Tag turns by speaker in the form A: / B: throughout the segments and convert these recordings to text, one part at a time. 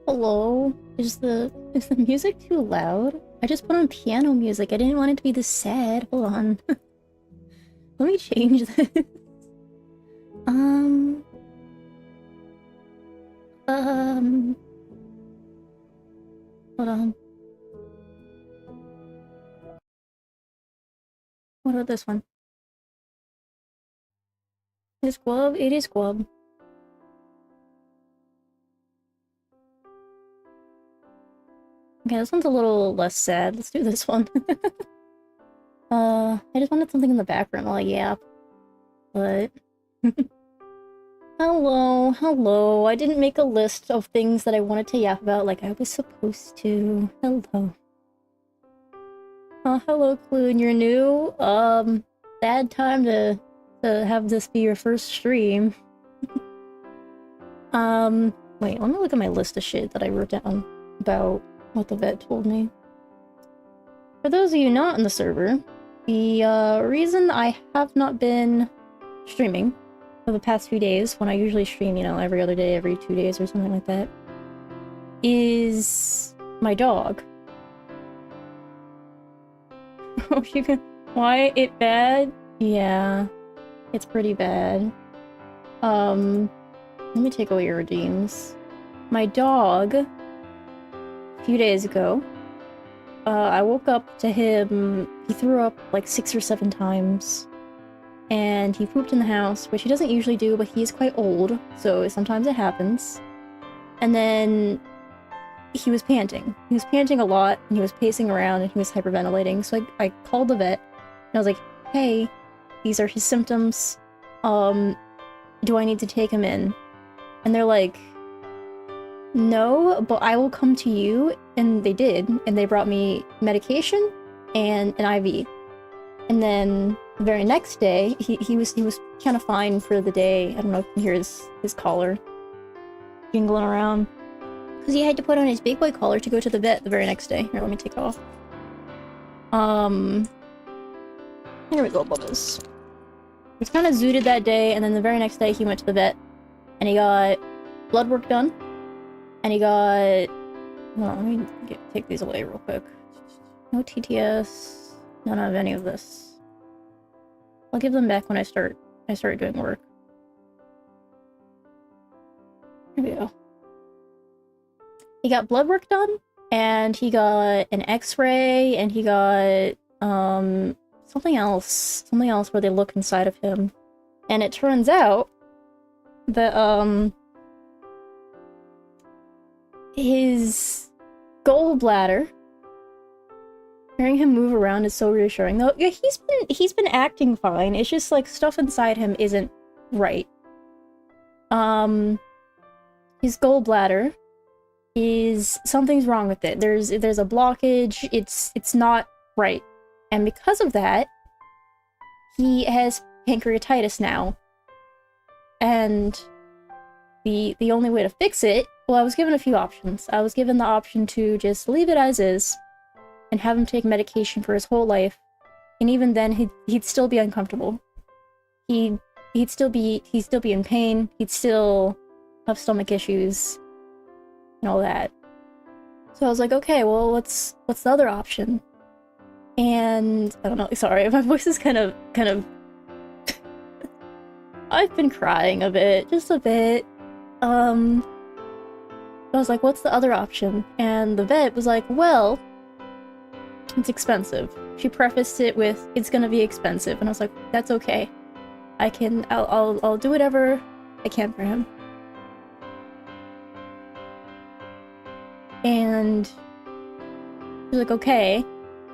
A: Hello? Is the music too loud? I just put on piano music. I didn't want it to be this sad. Hold on. Let me change this. Um... Hold on. What about this one? Is Guab? It is Guab. Okay, this one's a little less sad. Let's do this one. I just wanted something in the background while I yap. But... Hello, hello. I didn't make a list of things that I wanted to yap about like I was supposed to. Hello. Oh, hello, Clune. You're new? Bad time to have this be your first stream. Wait, let me look at my list of shit that I wrote down about what the vet told me. For those of you not in the server, the reason I have not been streaming for the past few days, when I usually stream, you know, every other day, every 2 days or something like that, is my dog. Oh, you can... Why? It bad? Yeah, it's pretty bad. Let me take away your redeems. My dog, a few days ago, I woke up to him, he threw up like 6 or 7 times. And he pooped in the house, which he doesn't usually do, but he is quite old, so sometimes it happens. And then he was panting. He was panting a lot, and he was pacing around, and he was hyperventilating. So I called the vet, and I was like, hey, these are his symptoms. Do I need to take him in? And they're like, no, but I will come to you. And they did, and they brought me medication and an IV. And then the very next day, he was kind of fine for the day. I don't know if you can hear his collar jingling around. Because he had to put on his big boy collar to go to the vet the very next day. Here, let me take it off. Here we go, Bubbles. He was kind of zooted that day, and then the very next day he went to the vet. And he got blood work done. And he got... Well, let me take these away real quick. No TTS. None of any of this. I'll give them back when I start doing work. Here we go. He got blood work done, and he got an X-ray, and he got something else where they look inside of him. And it turns out that his gallbladder, hearing him move around is so reassuring. Though, yeah, he's been acting fine. It's just like stuff inside him isn't right. His gallbladder, is something's wrong with it. There's a blockage. It's not right. And because of that, he has pancreatitis now. And the only way to fix it, well, I was given a few options. I was given the option to just leave it as is and have him take medication for his whole life. And even then, he'd still be uncomfortable. He'd still be in pain. He'd still have stomach issues and all that. So I was like, okay, well, what's the other option? And I don't know. Sorry, my voice is kind of. I've been crying a bit, just a bit. I was like, what's the other option? And the vet was like, well, it's expensive. She prefaced it with, it's gonna be expensive. And I was like, that's okay. I'll do whatever I can for him. And she was like, okay,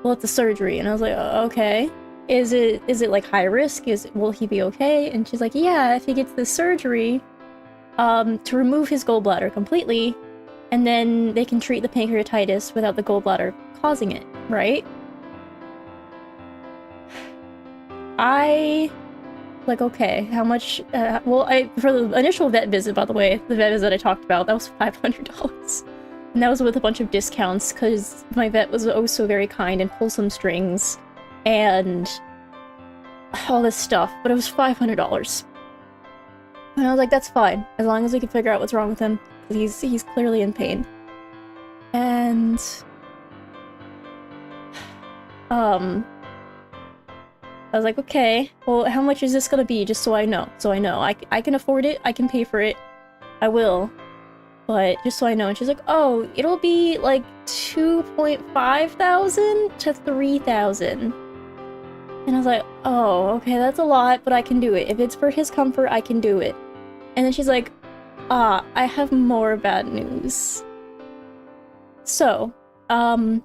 A: well, it's a surgery. And I was like, okay. Is it like high risk? Will he be okay? And she's like, yeah, if he gets this surgery, to remove his gallbladder completely, and then they can treat the pancreatitis without the gallbladder causing it, right? Like, okay, how much, well, for the initial vet visit, by the way, the vet visit I talked about, that was $500. And that was with a bunch of discounts, because my vet was oh so very kind and pulled some strings, and all this stuff, but it was $500. And I was like, that's fine, as long as we can figure out what's wrong with him, because he's clearly in pain. And I was like, okay, well, how much is this gonna be, just so I know. I can afford it, I can pay for it, I will, but just so I know. And she's like, oh, it'll be like 2,500 to 3,000. And I was like, oh, okay, that's a lot, but I can do it. If it's for his comfort, I can do it. And then she's like, I have more bad news. So, I've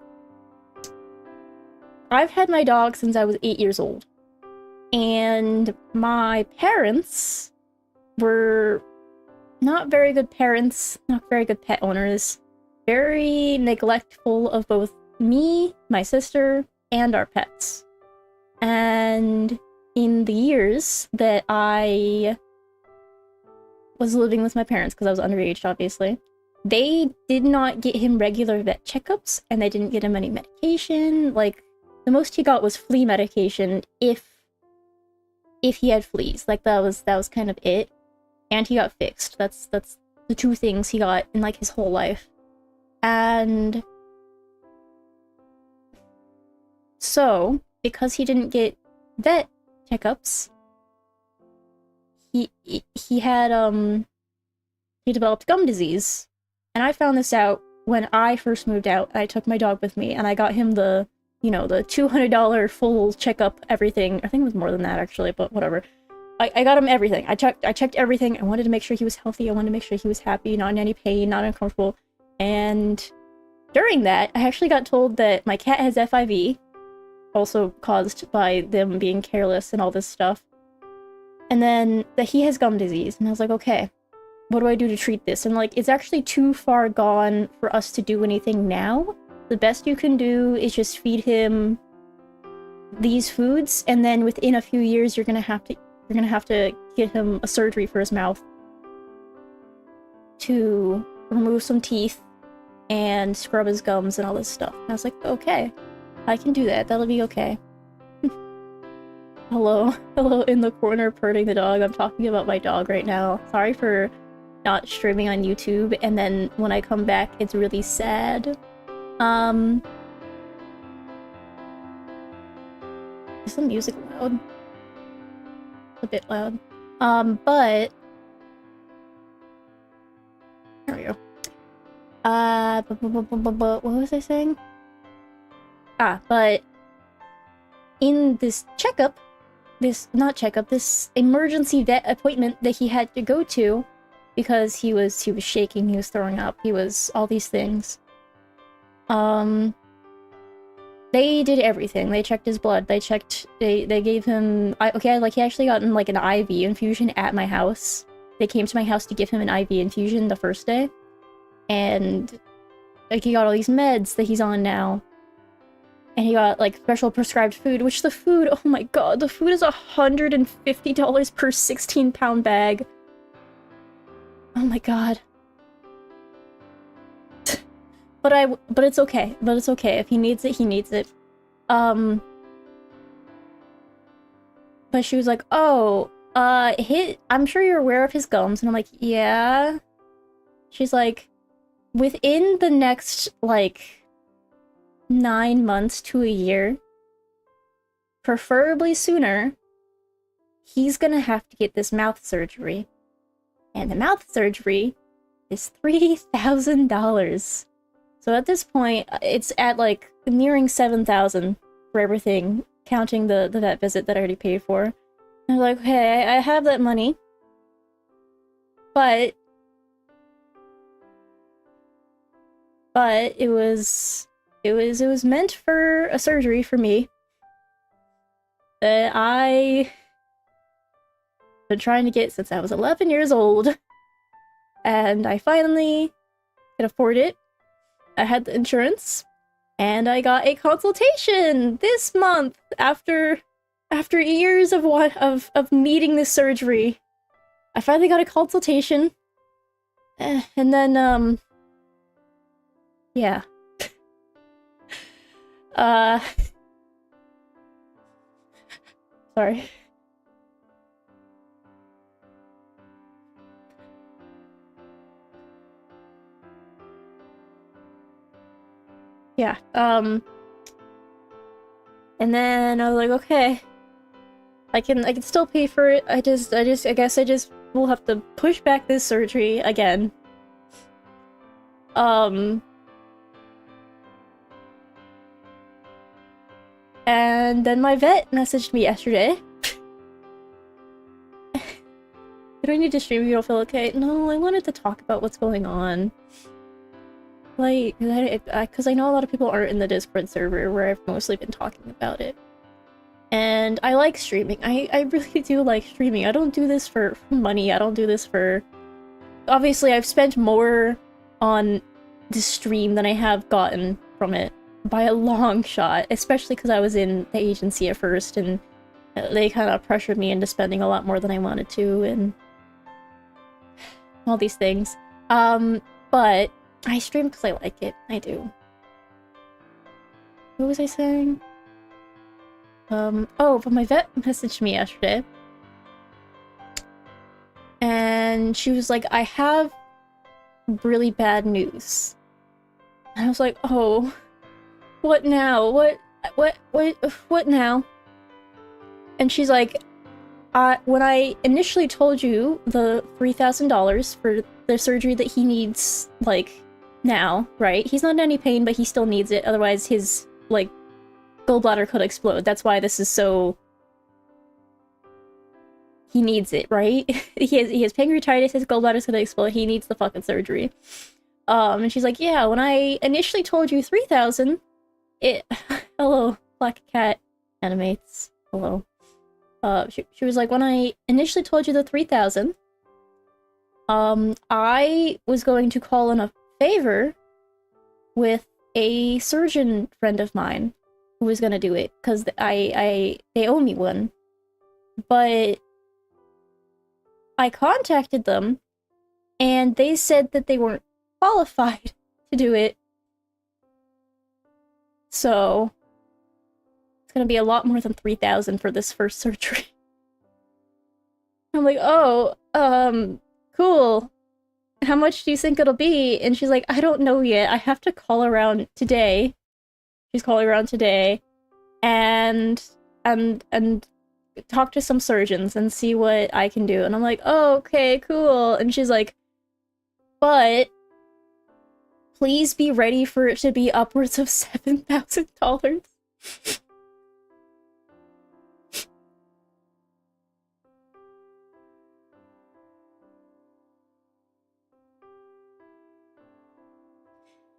A: had my dog since I was 8 years old. And my parents were not very good parents, not very good pet owners, very neglectful of both me, my sister, and our pets. And in the years that I was living with my parents, because I was underage, obviously, they did not get him regular vet checkups, and they didn't get him any medication. Like, the most he got was flea medication if he had fleas. Like, that was kind of it. And he got fixed. That's the two things he got in, like, his whole life. And so, because he didn't get vet checkups, he developed gum disease. And I found this out when I first moved out. I took my dog with me, and I got him the $200 full checkup, everything. I think it was more than that, actually, but whatever. I got him everything. I checked everything. I wanted to make sure he was healthy. I wanted to make sure he was happy, not in any pain, not uncomfortable. And during that, I actually got told that my cat has FIV, also caused by them being careless and all this stuff. And then that he has gum disease. And I was like, okay, what do I do to treat this? And like, it's actually too far gone for us to do anything now. The best you can do is just feed him these foods, and then within a few years you're gonna have to get him a surgery for his mouth to remove some teeth and scrub his gums and all this stuff. And I was like, okay, I can do that. That'll be okay. Hello in the corner purring the dog. I'm talking about my dog right now. Sorry for not streaming on YouTube, and then when I come back it's really sad. Is the music loud? It's a bit loud. But there we go. What was I saying? But in this checkup, this emergency vet appointment that he had to go to, because he was shaking, he was throwing up, he was all these things. They did everything. They checked his blood. They gave him, he actually got like an IV infusion at my house. They came to my house to give him an IV infusion the first day. And like, he got all these meds that he's on now. And he got, like, special prescribed food, which the food, oh my god, the food is $150 per 16-pound bag. Oh my god. But it's okay. But it's okay. If he needs it, he needs it. But she was like, oh, I'm sure you're aware of his gums. And I'm like, yeah. She's like, within the next, like, 9 months to a year, preferably sooner, he's gonna have to get this mouth surgery. And the mouth surgery is $3,000. So at this point, it's at, like, nearing $7,000 for everything, counting the vet visit that I already paid for. And I was like, hey, I have that money. But it was meant for a surgery for me that I've been trying to get since I was 11 years old. And I finally could afford it. I had the insurance, and I got a consultation this month after years of needing this surgery. I finally got a consultation, and then yeah. Sorry. Yeah, and then I was like, okay, I can still pay for it. I guess I just will have to push back this surgery again. And then my vet messaged me yesterday. Do I need to stream if you don't feel okay? No, I wanted to talk about what's going on. Like, because I know a lot of people aren't in the Discord server where I've mostly been talking about it. And I like streaming. I really do like streaming. I don't do this for money. I don't do this for... Obviously, I've spent more on the stream than I have gotten from it. By a long shot. Especially because I was in the agency at first, and they kind of pressured me into spending a lot more than I wanted to, and... all these things. But... I stream because I like it. I do. What was I saying? Oh, but my vet messaged me yesterday. And she was like, I have really bad news. And I was like, oh, what now? What now? And she's like, when I initially told you the $3,000 for the surgery that he needs, like, now, right? He's not in any pain, but he still needs it, otherwise his, like, gallbladder could explode. That's why this is so... He needs it, right? he has pancreatitis, his gallbladder's gonna explode, he needs the fucking surgery. And she's like, yeah, when I initially told you 3,000, it... Hello, Black Cat Animates. Hello. She was like, when I initially told you the 3,000, I was going to call in a favor with a surgeon friend of mine who was gonna do it, because they owe me one. But I contacted them, and they said that they weren't qualified to do it. So it's gonna be a lot more than 3,000 for this first surgery. I'm like, oh, cool. How much do you think it'll be? And she's like, I don't know yet. I have to call around today. She's calling around today, and talk to some surgeons and see what I can do. And I'm like, oh, okay, cool. And she's like, but please be ready for it to be upwards of $7,000.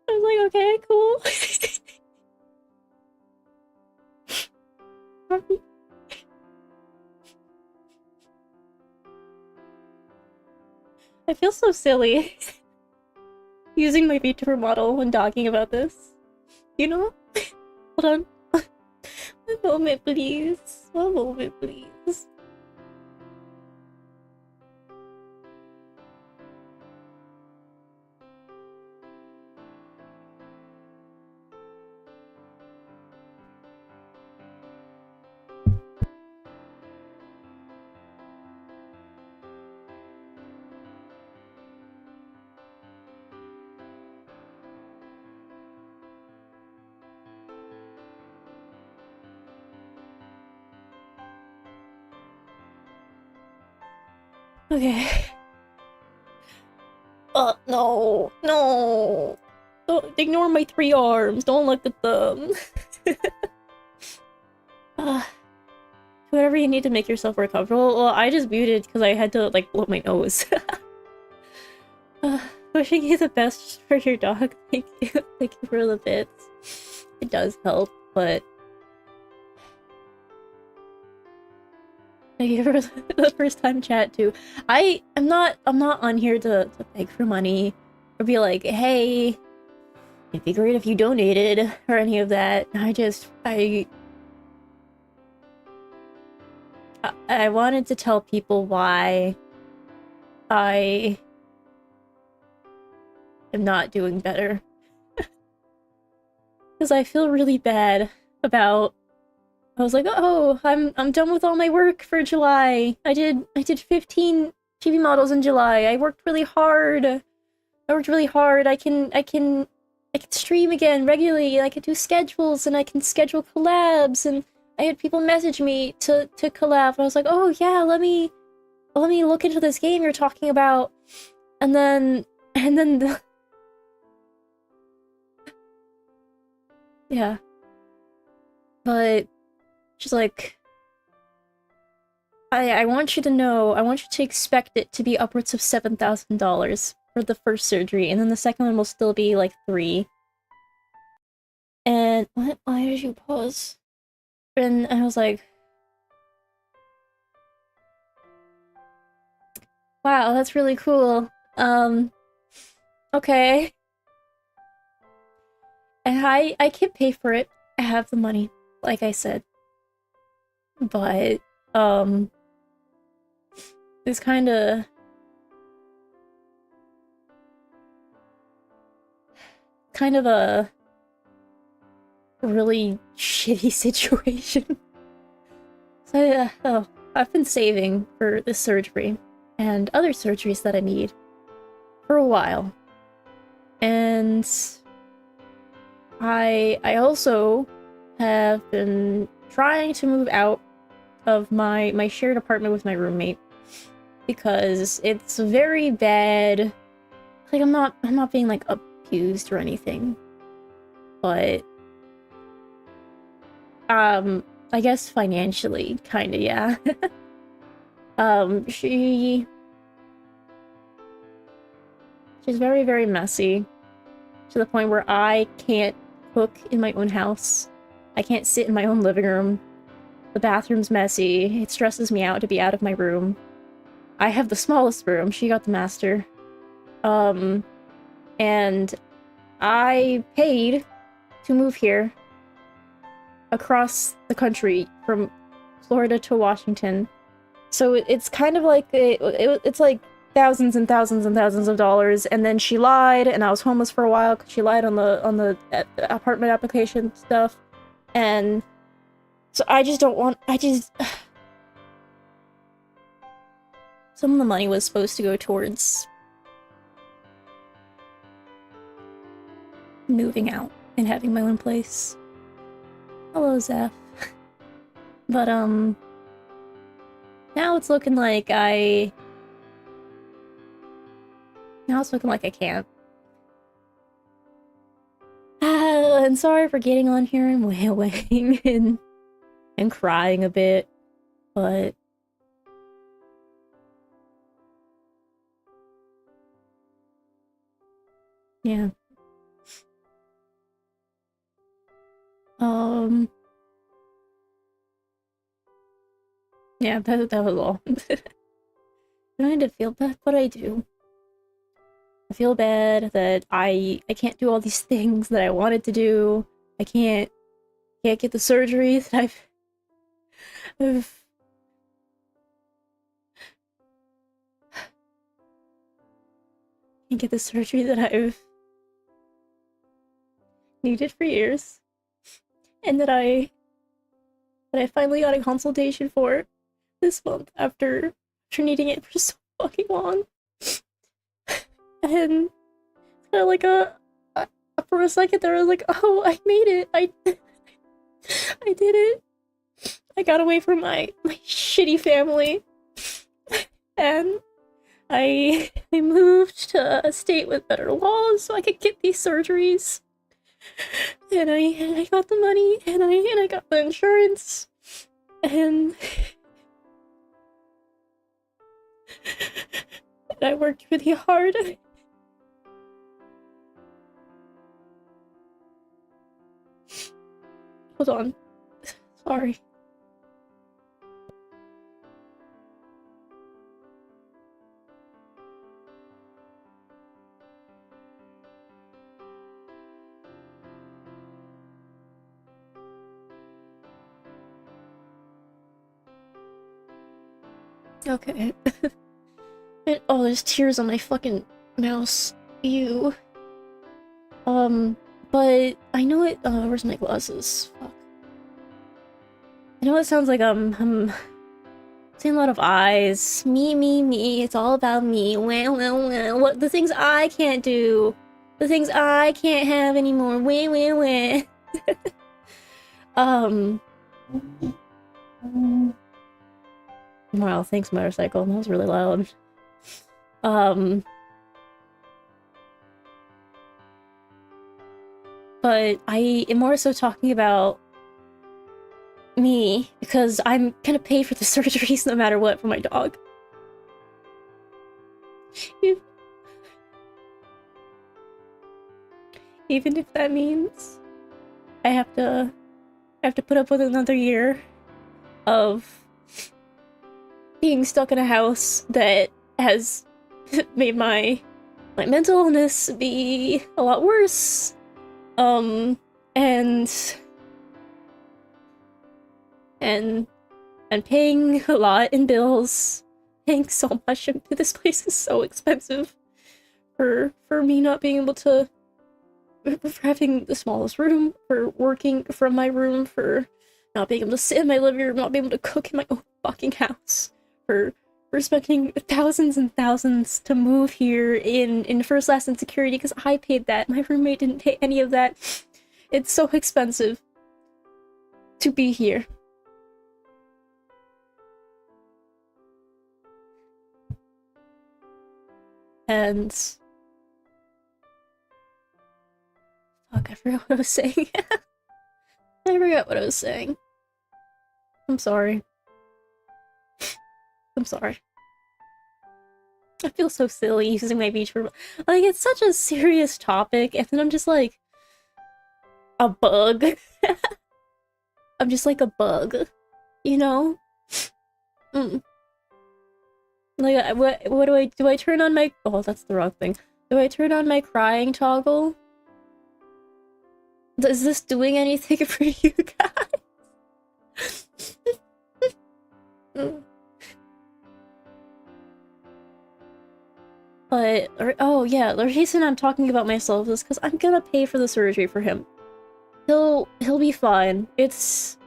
A: I was like, okay, cool. I feel so silly. using my VTuber model when talking about this. You know? Hold on. One moment, please. One moment, please. Okay. No. No. Don't ignore my 3 arms. Don't look at them. Whatever you need to make yourself more comfortable. Well, I just muted because I had to, like, blow my nose. Wishing you the best for your dog. Thank you. Thank you for the bits. It does help, but... Thank you for the first time chat, too. I'm not on here to beg for money. Or be like, hey, it'd be great if you donated, or any of that. I wanted to tell people why I am not doing better. Because I feel really bad about... I was like, oh, I'm done with all my work for July. I did 15 TV models in July. I worked really hard. I can stream again regularly, and I can do schedules, and I can schedule collabs, and I had people message me to collab, and I was like, oh yeah, let me look into this game you're talking about. And then yeah. But she's like, I want you to know, I want you to expect it to be upwards of $7,000 for the first surgery, and then the second one will still be like 3. And what? Why did you pause? And I was like, wow, that's really cool. Okay. And I can pay for it. I have the money, like I said. But, it's kinda... kind of a really shitty situation. So, I've been saving for this surgery and other surgeries that I need for a while. And I also have been trying to move out of my shared apartment with my roommate because it's very bad. Like, I'm not being like abused or anything, but I guess financially, kinda, yeah. She's very, very messy, to the point where I can't cook in my own house. I can't sit in my own living room. The bathroom's messy. It stresses me out to be out of my room. I have the smallest room. She got the master. And I paid to move here across the country from Florida to Washington. So it's kind of like it's like thousands and thousands and thousands of dollars. And then she lied, and I was homeless for a while because she lied on the apartment application stuff. And so I just don't want... Some of the money was supposed to go towards moving out and having my own place. Hello, Zeph. But, now it's looking like I can't. And sorry for getting on here and wailing and crying a bit, but... yeah. Yeah, that was all. I need to feel bad, but I do. I feel bad that I can't do all these things that I wanted to do. I can't get the surgery that I've can't get the surgery that I've needed for years. And that I finally got a consultation for this month after needing it for so fucking long. And kind of like for a second there I was like, oh, I made it. I did it. I got away from my shitty family. And I moved to a state with better laws so I could get these surgeries. And I got the money, and I got the insurance, and I worked really hard. Hold on. Sorry. Okay. Oh, there's tears on my fucking mouse. Ew. But I know it. Where's my glasses? Fuck. I know it sounds like I'm seeing a lot of eyes. Me. It's all about me. Wah. What the things I can't do, the things I can't have anymore. Wah. Wow, thanks, motorcycle. That was really loud. But I am more so talking about me, because I'm gonna pay for the surgeries no matter what for my dog. Even if that means I have to put up with another year of being stuck in a house that has made my mental illness be a lot worse. And paying a lot in bills, paying so much, and this place is so expensive for me not being able to, for having the smallest room, for working from my room, for not being able to sit in my living room, not being able to cook in my own fucking house, for spending thousands and thousands to move here in first class and security because I paid that. My roommate didn't pay any of that. It's so expensive to be here. And fuck, I forgot what I was saying. I forgot what I was saying. I'm sorry. I'm sorry. I feel so silly using my beach for, like, it's such a serious topic, and then I'm just like a bug. I'm just like a bug, you know? Like, what do I turn on my, oh, that's the wrong thing. Do I turn on my crying toggle? Is this doing anything for you guys? But, oh yeah, the reason I'm talking about myself is because I'm gonna pay for the surgery for him. He'll be fine. It's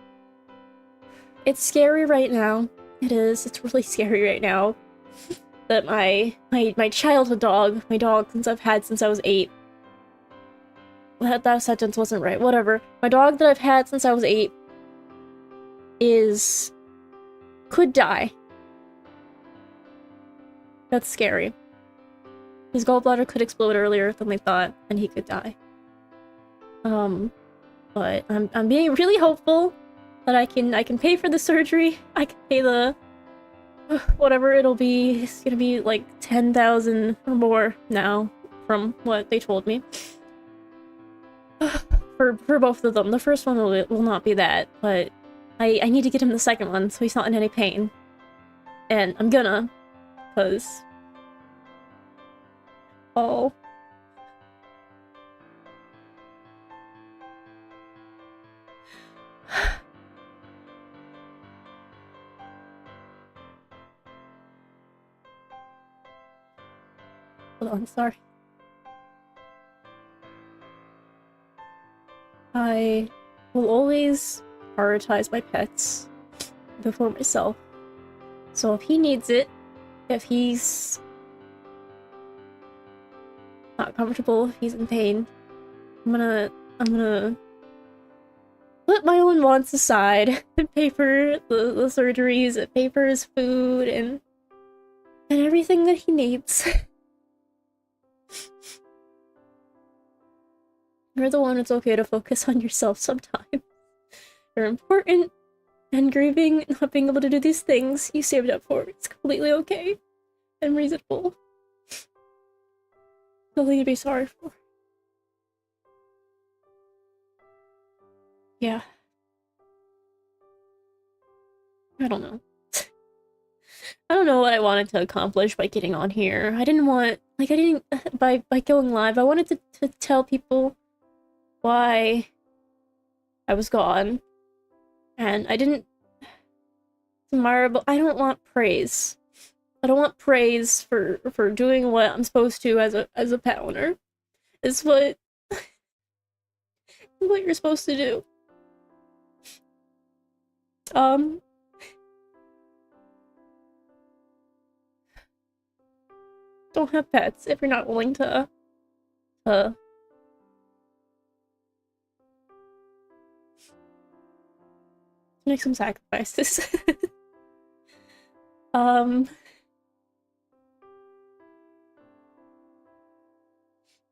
A: scary right now. It is. It's really scary right now. That my childhood dog, my dog since I've had since I was 8. That sentence wasn't right. Whatever. My dog that I've had since I was 8 could die. That's scary. His gallbladder could explode earlier than we thought, and he could die. But I'm being really hopeful that I can pay for the surgery. I can pay the whatever it'll be. It's gonna be like 10,000 or more now, from what they told me. For both of them. The first one will not be that, but I need to get him the second one so he's not in any pain. And I'm gonna, because Oh. Hold on, sorry. I will always prioritize my pets before myself. So if he needs it, if he's not comfortable, if he's in pain, I'm gonna put my own wants aside and pay for the surgeries, pay for his food, and everything that he needs. You're the one. It's okay to focus on yourself sometimes. You're important, and grieving, not being able to do these things you saved up for, it's completely okay and reasonable. Nothing to be sorry for. Yeah. I don't know. I don't know what I wanted to accomplish by getting on here. I didn't want, like, by going live, I wanted to tell people why I was gone. And I didn't admire, but I don't want praise. I don't want praise for doing what I'm supposed to as a pet owner. It's what you're supposed to do. Don't have pets if you're not willing to make some sacrifices.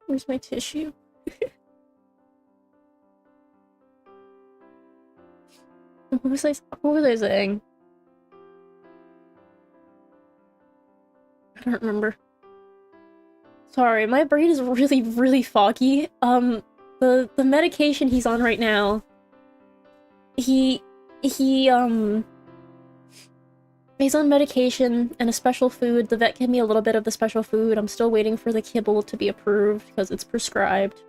A: Where's my tissue? What was I saying? I don't remember. Sorry, my brain is really, really foggy. The medication he's on right now, he's on medication and a special food. The vet gave me a little bit of the special food. I'm still waiting for the kibble to be approved because it's prescribed.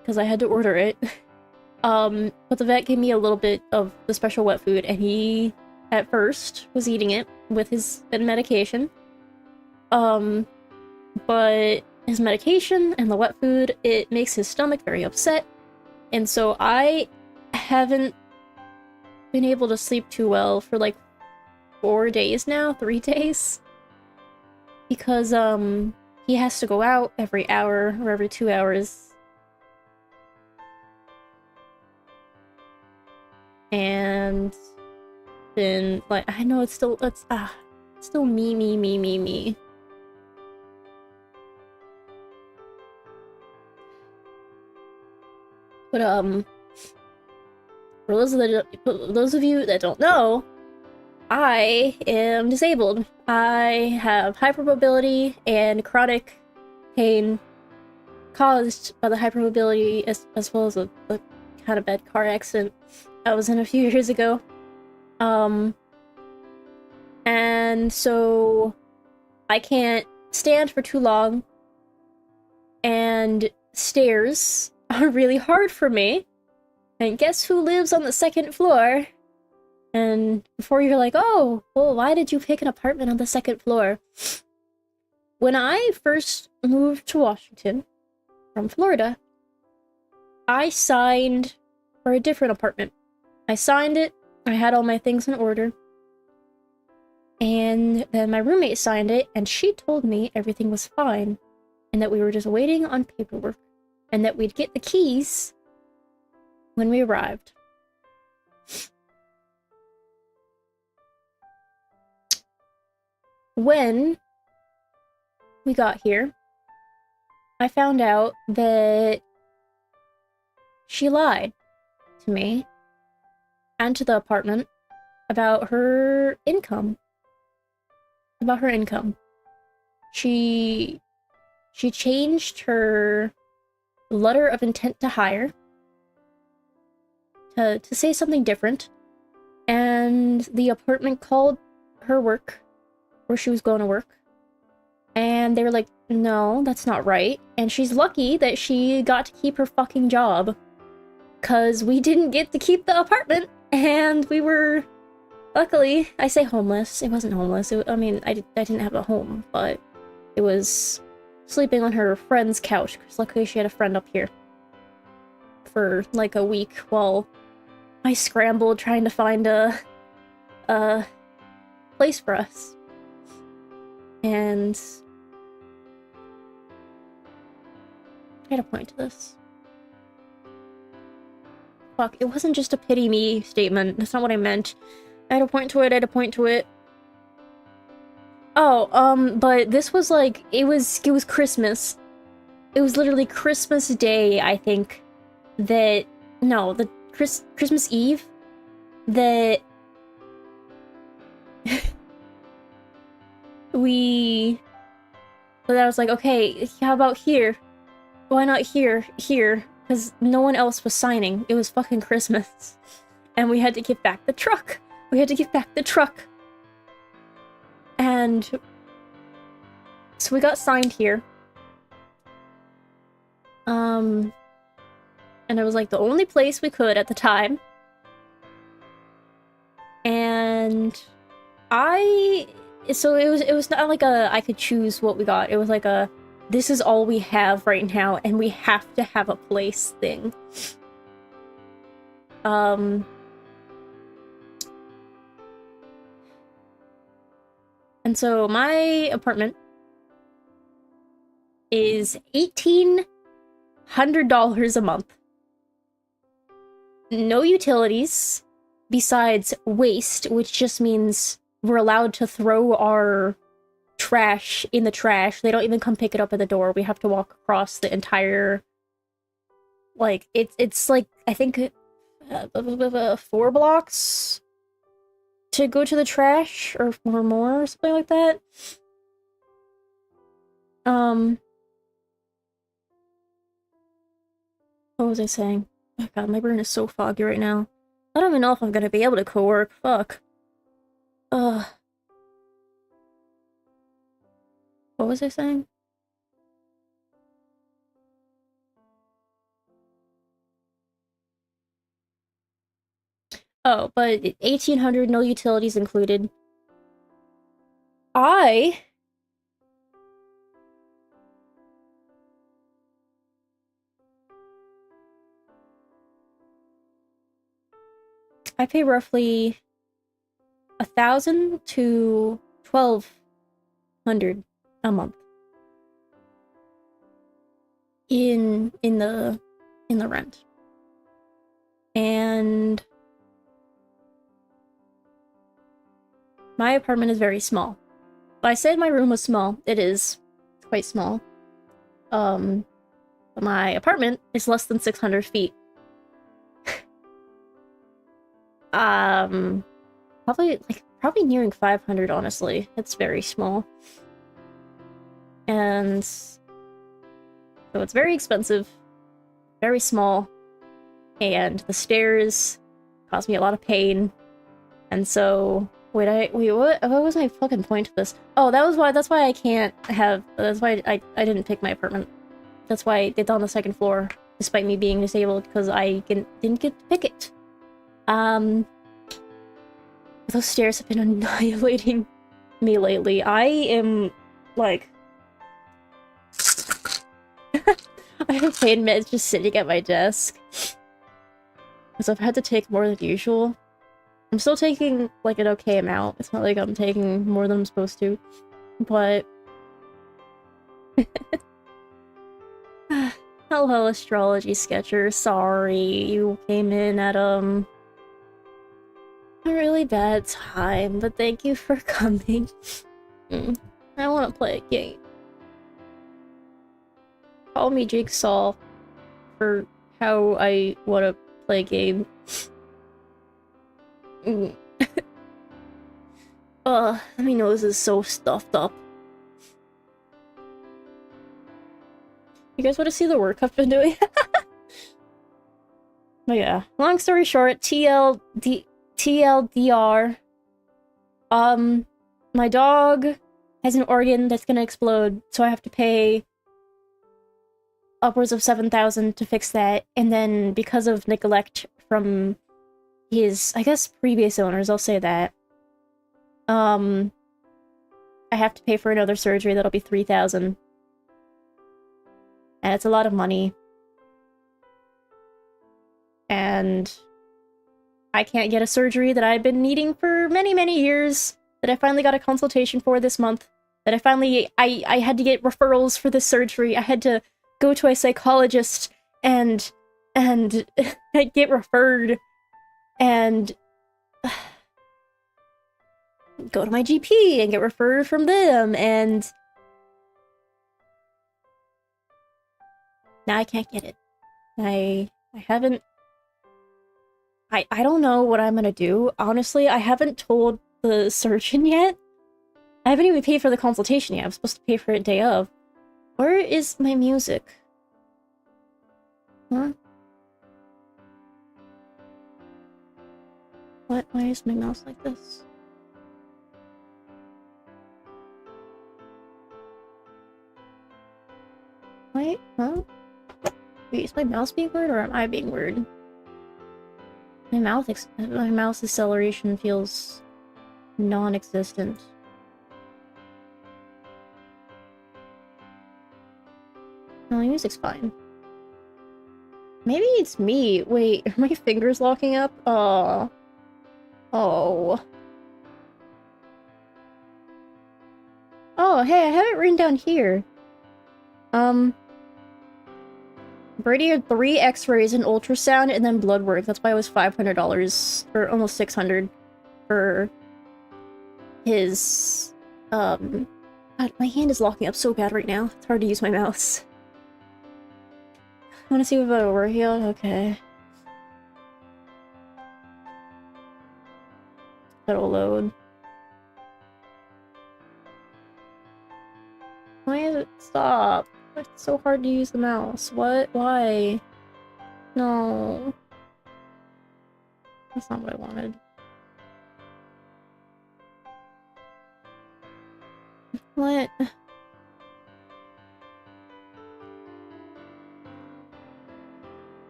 A: Because I had to order it. But the vet gave me a little bit of the special wet food, and he, at first, was eating it with his medication. But his medication and the wet food, it makes his stomach very upset. And so I haven't been able to sleep too well for like 4 days now, 3 days. Because, he has to go out every hour or every 2 hours. And then, like, I know it's still me. But, for those of you that don't know, I am disabled. I have hypermobility and chronic pain caused by the hypermobility as well as a kind of bad car accident I was in a few years ago. And so I can't stand for too long, and stairs are really hard for me. And guess who lives on the 2nd floor? And before you're like, oh, well, why did you pick an apartment on the 2nd floor? When I first moved to Washington from Florida, I signed for a different apartment. I signed it, I had all my things in order, and then my roommate signed it, and she told me everything was fine, and that we were just waiting on paperwork, and that we'd get the keys when we arrived. When we got here, I found out that she lied to me and to the apartment about her income. She changed her letter of intent to hire to say something different, and the apartment called her work, where she was going to work, And they were like, no, that's not right. And she's lucky that she got to keep her fucking job. Because we didn't get to keep the apartment. And we were, luckily, I say homeless. It wasn't homeless. I mean, I didn't have a home, but it was sleeping on her friend's couch. Because luckily she had a friend up here for like a week while I scrambled trying to find a place for us. And I had a point to this. Fuck, it wasn't just a pity me statement. That's not what I meant. I had a point to it, I had a point to it. Oh, but this was like, it was Christmas. It was literally Christmas Day, I think, that, no, the Christmas Eve, that but I was like, okay, how about here? Why not here? Here. Because no one else was signing. It was fucking Christmas. And we had to give back the truck. We had to give back the truck. And so we got signed here. And it was like the only place we could at the time. And so it was not like I could choose what we got. It was like this is all we have right now, and we have to have a place thing. And so my apartment is $1,800 a month. No utilities besides waste, which just means we're allowed to throw our trash in the trash. They don't even come pick it up at the door. We have to walk across the entire, like, it's like, I think 4 blocks to go to the trash, or more, or something like that. What was I saying? Oh god, my brain is so foggy right now. I don't even know if I'm gonna be able to co-work. Fuck. Ugh. What was I saying? Oh, but 1,800, no utilities included. I pay roughly 1,000 to 1,200 a month in the rent. And my apartment is very small. But I said my room was small. It is. It's quite small. But my apartment is less than 600 feet. Probably nearing 500, honestly. It's very small. And so it's very expensive, very small, and the stairs cause me a lot of pain. And so what was my fucking point to this? Oh, that's why I can't have, that's why I didn't pick my apartment. That's why it's on the second floor, despite me being disabled, because I didn't get to pick it. Those stairs have been annihilating me lately. I am, like... I have pain meds just sitting at my desk. Because I've had to take more than usual. I'm still taking, like, an okay amount. It's not like I'm taking more than I'm supposed to. But... Hello, astrology sketcher. Sorry, you came in at, a really bad time, but thank you for coming. I want to play a game. Call me Jigsaw for how I want to play a game. My nose is so stuffed up. You guys want to see the work I've been doing? But yeah, long story short, TLDR. My dog has an organ that's gonna explode, so I have to pay upwards of 7,000 to fix that, and then because of neglect from his, I guess, previous owners, I'll say that, I have to pay for another surgery that'll be 3,000. And it's a lot of money. And I can't get a surgery that I've been needing for many, many years, that I finally got a consultation for this month, that I had to get referrals for this surgery. I had to go to a psychologist and get referred and go to my GP and get referred from them, and now I can't get it. I haven't... I don't know what I'm gonna do. Honestly, I haven't told the surgeon yet. I haven't even paid for the consultation yet. I'm supposed to pay for it day of. Where is my music? Huh? What? Why is my mouse like this? Wait, huh? Wait, is my mouse being weird or am I being weird? My mouse acceleration feels non-existent. No, my music's fine. Maybe it's me. Wait, are my fingers locking up? Oh. Oh. Oh, hey, I have it written down here. Brady had 3 x-rays, an ultrasound, and then blood work. That's why it was $500, or almost $600 for his, God, my hand is locking up so bad right now. It's hard to use my mouse. I want to see what over here. Okay. That'll load. Why is it stop? It's so hard to use the mouse. What? Why? No. That's not what I wanted. What?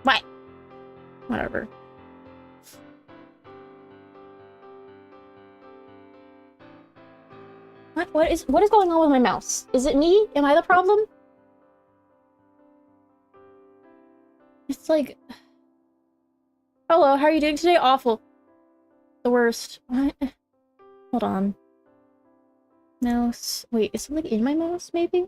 A: What? Whatever. What is going on with my mouse? Is it me? Am I the problem? It's like... Hello, how are you doing today? Awful. The worst. What? Hold on. Mouse... Wait, is something in my mouse, maybe?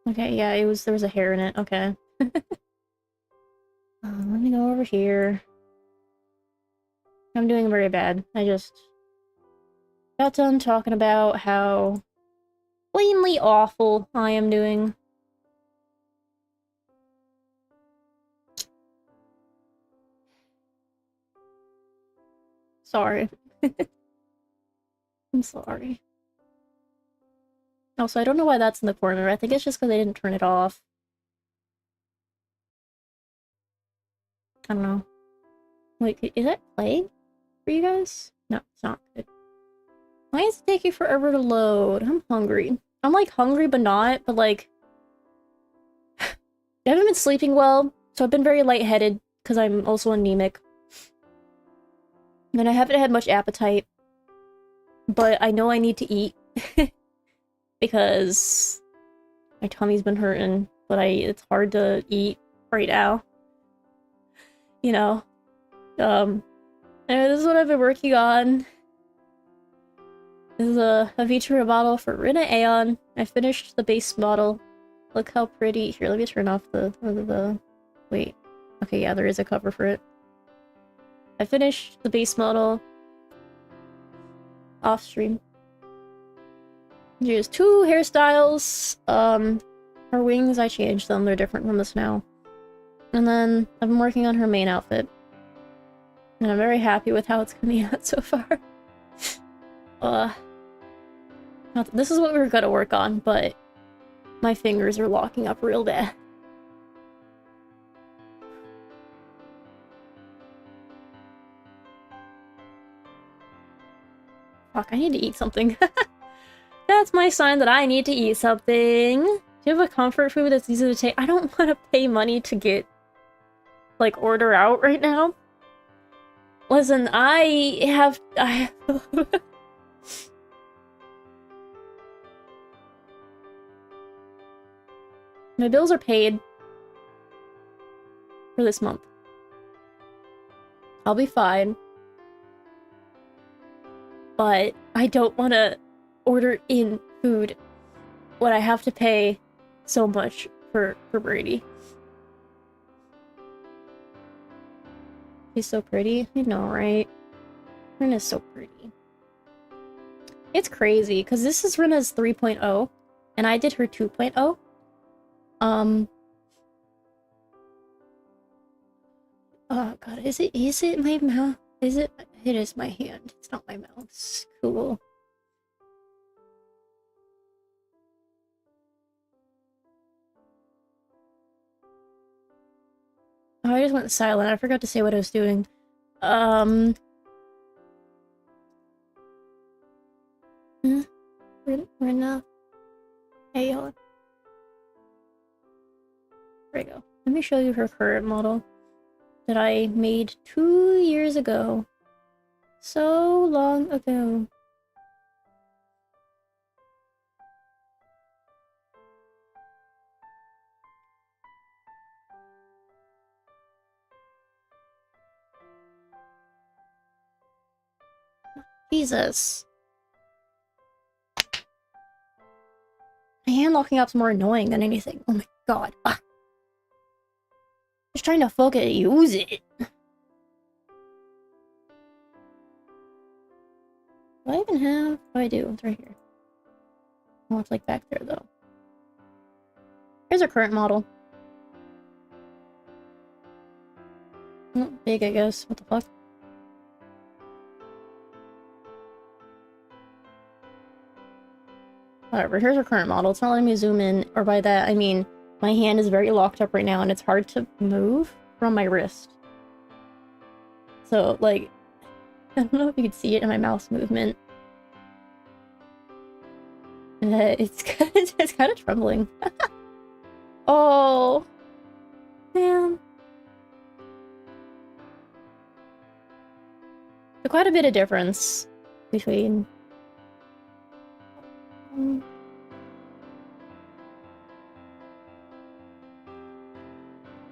A: Okay, yeah, there was a hair in it. Okay. Let me go over here. I'm doing very bad. I just got done talking about how plainly awful I am doing. Sorry. I'm sorry. Also, I don't know why that's in the corner. I think it's just because I didn't turn it off. I don't know. Wait, is that playing for you guys? No, it's not good. Why is it taking forever to load? I'm hungry. I'm like hungry but not, but like... I haven't been sleeping well, so I've been very lightheaded because I'm also anemic. And I haven't had much appetite, but I know I need to eat because my tummy's been hurting, but it's hard to eat right now. You know. Anyway, this is what I've been working on. This is a Vitra model for Rina Aeon. I finished the base model. Look how pretty. Here, let me turn off the... Wait. Okay, yeah, there is a cover for it. I finished the base model off stream. She has 2 hairstyles. Her wings, I changed them. They're different from this now. And then I've been working on her main outfit. And I'm very happy with how it's coming out so far. This is what we were gonna work on, but my fingers are locking up real bad. Fuck, I need to eat something. That's my sign that I need to eat something. Do you have a comfort food that's easy to take? I don't want to pay money to get, like, order out right now. Listen, I have... My bills are paid for this month. I'll be fine. But I don't want to order in food when I have to pay so much for Brady. She's so pretty. I know, right? Rena's so pretty. It's crazy, because this is Rena's 3.0, and I did her 2.0. Oh god, is it my mouth? It is my hand. It's not my mouth. It's cool. Oh, I just went silent. I forgot to say what I was doing. Rena. Hey, hold on. There we go. Let me show you her current model that I made 2 years ago. So long ago. Jesus. My hand locking up's more annoying than anything. Oh my god. Ah. Just trying to fucking use it. Do I even have... Oh, I do. It's right here. Oh, it's like back there, though. Here's our current model. Oh, big, I guess. What the fuck? Whatever, here's our current model. It's not letting me zoom in, or by that, I mean, my hand is very locked up right now, and it's hard to move from my wrist. So, like, I don't know if you can see it in my mouse movement. It's kind of trembling. Oh, man. There's quite a bit of difference between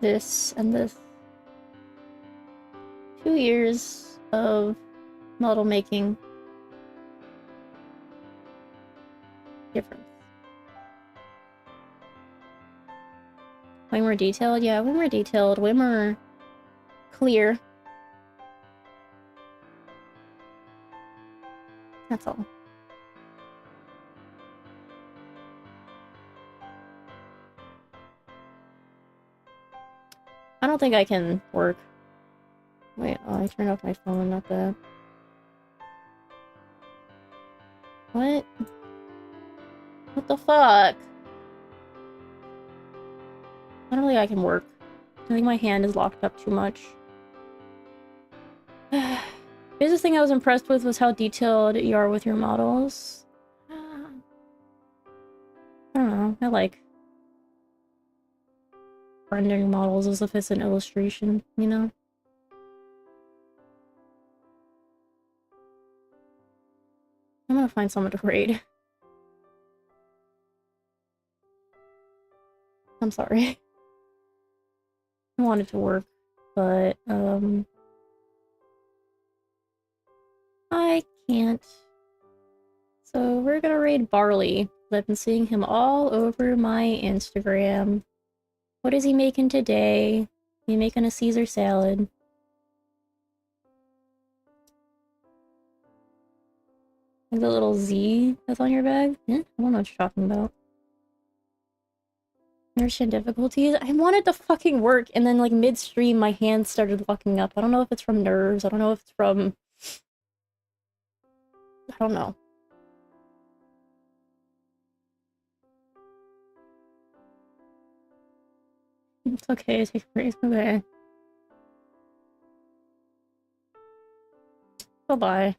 A: this and this. 2 years of model making difference. Way more detailed? Yeah, way more detailed, way more clear. That's all. I don't think I can work. Wait, oh, I turned off my phone, not that. What? What the fuck? I don't think I can work. I think my hand is locked up too much. The biggest thing I was impressed with was how detailed you are with your models. I don't know, I like rendering models as if it's an illustration, you know? I'm gonna find someone to raid. I'm sorry. I wanted to work, but, I can't. So we're gonna raid Barley. I've been seeing him all over my Instagram. What is he making today? He making a Caesar salad. Like the little Z that's on your bag? Yeah, I don't know what you're talking about. Understand difficulties? I wanted to fucking work, and then like midstream my hands started locking up. I don't know if it's from nerves, I don't know if it's from... I don't know. It's okay, take a break, okay. Bye-bye.